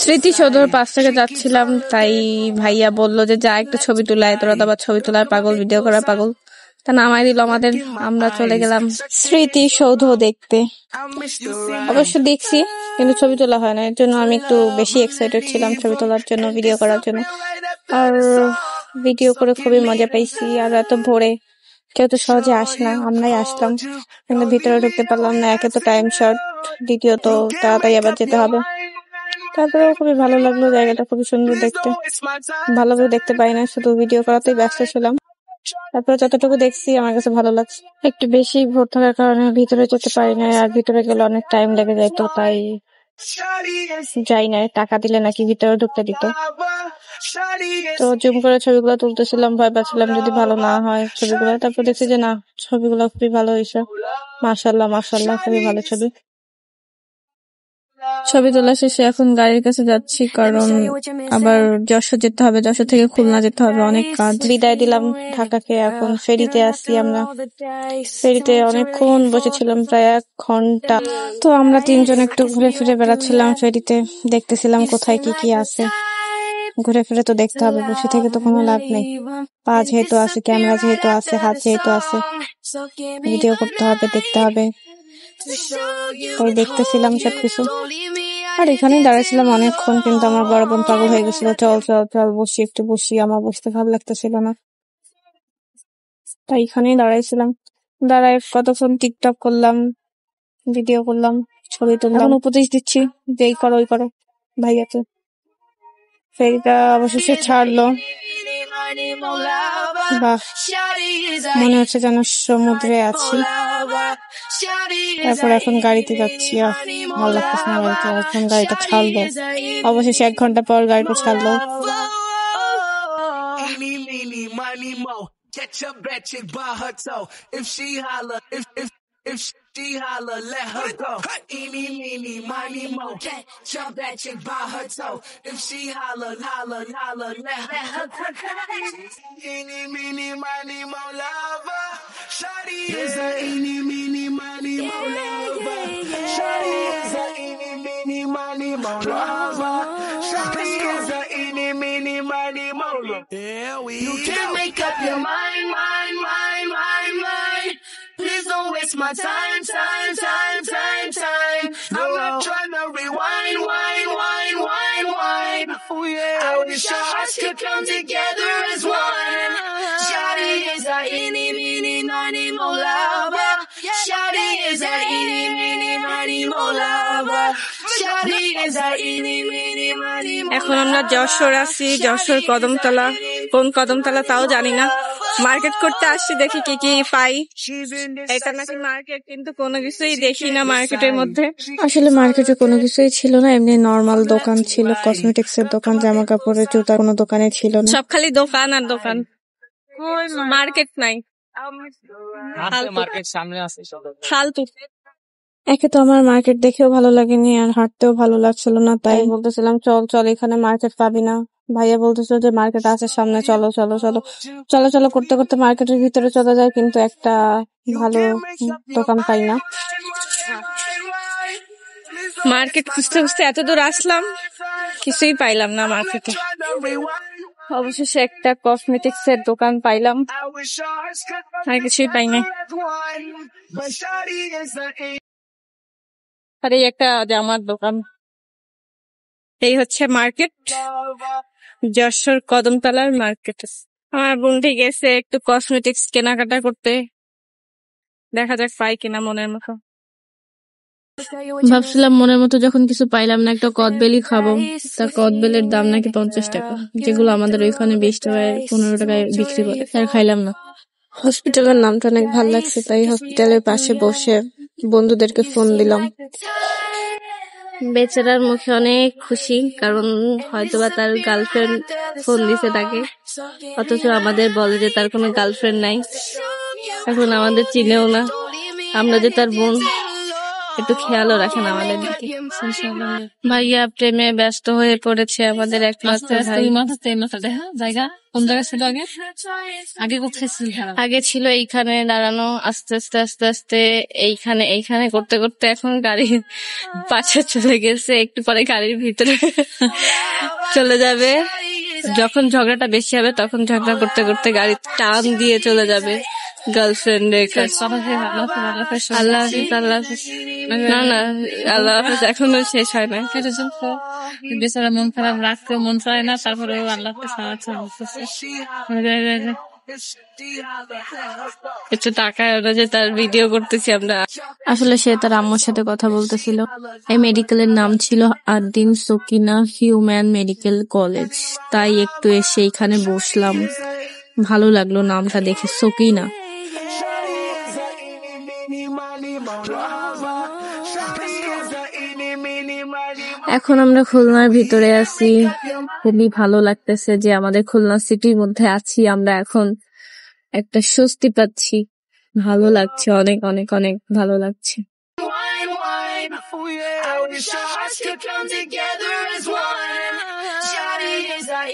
স্মৃতিসৌধর পাশ থেকে যাচ্ছিলাম, তাই ভাইয়া বলল যে যা একটু ছবি তুলায়, তোরা তো আবার ছবি তোলার পাগল, ভিডিও করার পাগল। তা নামাই দিল আমাদের, আমরা চলে গেলাম স্মৃতিসৌধ দেখতে। অবশ্য দেখছি কিন্তু ছবি তোলা হয় না, এর জন্য আমি একটু বেশি এক্সাইটেড ছিলাম ছবি তোলার জন্য, ভিডিও করার জন্য। আর ভিডিও করে খুবই মজা পাইছি। আর এত ভোরে কেউ তো সহজে আসে না, আমরাই আসলাম, কিন্তু ভিতরে ঢুকতে পারলাম না। একে তো টাইম শর্ট, দ্বিতীয়ত তাড়াতাড়ি আবার যেতে হবে। তারপরেও খুবই ভালো লাগলো, জায়গাটা খুবই সুন্দর দেখতে। ভালোভাবে দেখতে পাই না, শুধু ভিডিও করাতেই ব্যস্ত ছিলাম। তারপরে যতটুকু দেখছি আমার কাছে ভালো লাগছে। একটু বেশি ভোর থাকার কারণে ভিতরে যেতে পারি না, আর ভিতরে গেলে অনেক টাইম লেগে যেত, তাই যাই না। টাকা দিলে নাকি ভিতরে ঢুকতে দিত। তো জুম করে ছবিগুলো তুলতেছিলাম, ভয় পাচ্ছিলাম যদি ভালো না হয় ছবিগুলো। তারপর দেখছি যে না, ছবিগুলো খুবই ভালো হয়েছে। মাশাআল্লাহ মাশাআল্লাহ, খুবই ভালো ছবি। ছবি তোলা শেষে এখন গাড়ির কাছে যাচ্ছি, কারণ আবার যশোর যেতে হবে, যশোর থেকে খুলনা যেতে হবে, অনেক কাজ। বিদায় দিলাম ঢাকাকে, এখন ফেরিতে আসছি আমরা। ফেরিতে অনেকক্ষণ বসেছিলাম, প্রায় 1 ঘন্টা। তো আমরা 3 জন একটু ঘুরে ফিরে বেড়াচ্ছিলাম ফেরিতে, দেখতেছিলাম কোথায় কি কি আছে। ঘুরে ফিরে তো দেখতে হবে, বসে থেকে তো কোনো লাভ নেই। পা যেহেতু আছে, ক্যামেরা যেহেতু আছে, হাত যেহেতু আছে, ভিডিও করতে হবে, দেখতে হবে। তাই দেখতেছিলাম সবকিছু। আর এখানেই দাঁড়াইছিলাম অনেকক্ষণ, কিন্তু আমার বড় বোন পাগল হয়ে গেছিল, চল চল চল বসি, একটু বসি। আমার বসতে ভালো লাগতেছিল না, তাই এখানেই দাঁড়াইছিলাম। দাঁড়ায় কতক্ষণ টিকটক করলাম, ভিডিও করলাম, ছবি তুললাম। এখন উপদেশ দিচ্ছি যে এই করো ওই করো ভাইয়াকে। ফেরিটা অবশেষে ছাড়লো। বাহ, মনে হচ্ছে যেন সমুদ্রে আছি। তারপর এখন গাড়িতে যাচ্ছি, ভালো লাগতেছে না গাড়িতে। এখন গাড়িটা ছাড়লো, অবশেষে 1 ঘন্টা পর গাড়িটা ছাড়লো। She holla, let her go. Eeny, meeny, miny, mo. Jump that chick by her toe. If she holla, holla, holla, let her go. Eeny, meeny, miny, mo lover. Shawty is a eeny, meeny, miny, mo lover. Shawty is a eeny, meeny, miny, mo lover. Shawty is a eeny, meeny, miny, mo lover. You can't make up your mind, mind, mind, mind, mind. Please don't waste my time, time, time, time, time. I'm not trying to rewind, wind, wind, wind, wind. Oh yeah. I wish our hearts could come together as one. Shawty is a eeny, meeny, miny, mo lover. Shawty is a eeny, meeny, miny, mo lover. Shawty is a eeny, meeny, miny, mo lover. এখন আমরা যশোর আছি, যশোর কদমতলা। কোন কদমতলা তাও জানি না। Market করতে আসছি, দেখি কি কি পাই। এটা নাকি মার্কেট, কিন্তু কোনো কিছুই দেখি না মার্কেটের মধ্যে। আসলে মার্কেটে কোনো কিছুই ছিল না, এমনি নর্মাল দোকান ছিল, কসমেটিক্স এর দোকান, জামা কাপড়ের, জুতা, কোনো দোকানে ছিল না। সব খালি দোকান আর দোকান, মার্কেট নাই। মার্কেট সামনে আছে ফালতু। একে তো আমার মার্কেট দেখেও ভালো লাগেনি, আর হাঁটতেও ভালো লাগছিল না, তাই বলতেছিলাম চল চল, এখানে মার্কেট পাবি না। ভাইয়া বলতেছিল যে মার্কেট আছে সামনে, চলো চলো চলো। চলো চলো করতে করতে মার্কেটের ভিতরে চলে যায়, কিন্তু একটা ভালো দোকান পাই না। মার্কেট খুঁজতে খুঁজতে এত দূর আসলাম, কিছুই পাইলাম না মার্কেটে। অবশেষে একটা কসমেটিক্স এর দোকান পাইলাম, আর কিছুই পাই না। আর এই একটা জামার দোকান। এই হচ্ছে মার্কেট, যশোর কদমতলার মার্কেট। আমার বন্ধু গেছে একটু কসমেটিক্স কেনাকাটা করতে, দেখা যাক পাই কিনা মনের মতো। ভাবছিলাম মনের মতো যখন কিছু পাইলাম না, একটা কদবেলি খাবো। তা কদবেলের দাম নাকি 50 টাকা, যেগুলো আমাদের ওইখানে 20 টাকায় 15 টাকায় বিক্রি করে। আর খাইলাম না। হসপিটালের নামটা অনেক ভালো লাগছে, তাই হসপিটালের পাশে বসে বন্ধুদেরকে ফোন দিলাম। বেচারার মুখে অনেক খুশি, কারণ হয়তোবা তার গার্লফ্রেন্ড ফোন দিছে তাকে, অথচ আমাদের বলে যে তার কোনো গার্লফ্রেন্ড নাই। এখন আমাদের চিনেও না, আমরা যে তার বোন। একটু খেয়ালও রাখেন আমাদের দিকে। ভাইয়া প্রেমে ব্যস্ত হয়ে পড়েছে, আমাদের একমাত্র ভাই। জায়গা কোন জায়গা ছিল আগে? আগে কোথায় ছিল? আগে ছিল এইখানে দাঁড়ানো, আস্তে আস্তে আস্তে আস্তে এইখানে করতে করতে এখন গাড়ির পাশে চলে গেছে, একটু পরে গাড়ির ভিতরে চলে যাবে। যখন ঝগড়াটা বেশি হবে তখন ঝগড়া করতে করতে গাড়ি টান দিয়ে চলে যাবে গার্লফ্রেন্ডের কাছে। আল্লাহ হাফিজ, আল্লাহ হাফিজ। না না, আল্লাহ হাফিজ এখনো শেষ হয় না। বেচারা মন খারাপ রাখতে মন চায় না, তারপরে আল্লাহকে একটু টাকা ওরা যে তার ভিডিও করতেছি আমরা। আসলে সে তার আম্মুর সাথে কথা বলতেছিল। এই মেডিকেলের নাম ছিল Ad-din Sakina human medical college, তাই একটু এসে এখানে বসলাম। ভালো লাগলো নামটা দেখে, সকিনা। এখন আমরা খুলনার ভিতরে আছি, খুবই ভালো লাগতেছে যে আমাদের খুলনা সিটির মধ্যে আছি আমরা। এখন একটা স্বস্তি পাচ্ছি, ভালো লাগছে, অনেক অনেক অনেক ভালো লাগছে। I wish our hearts could come together as one. Shawty is our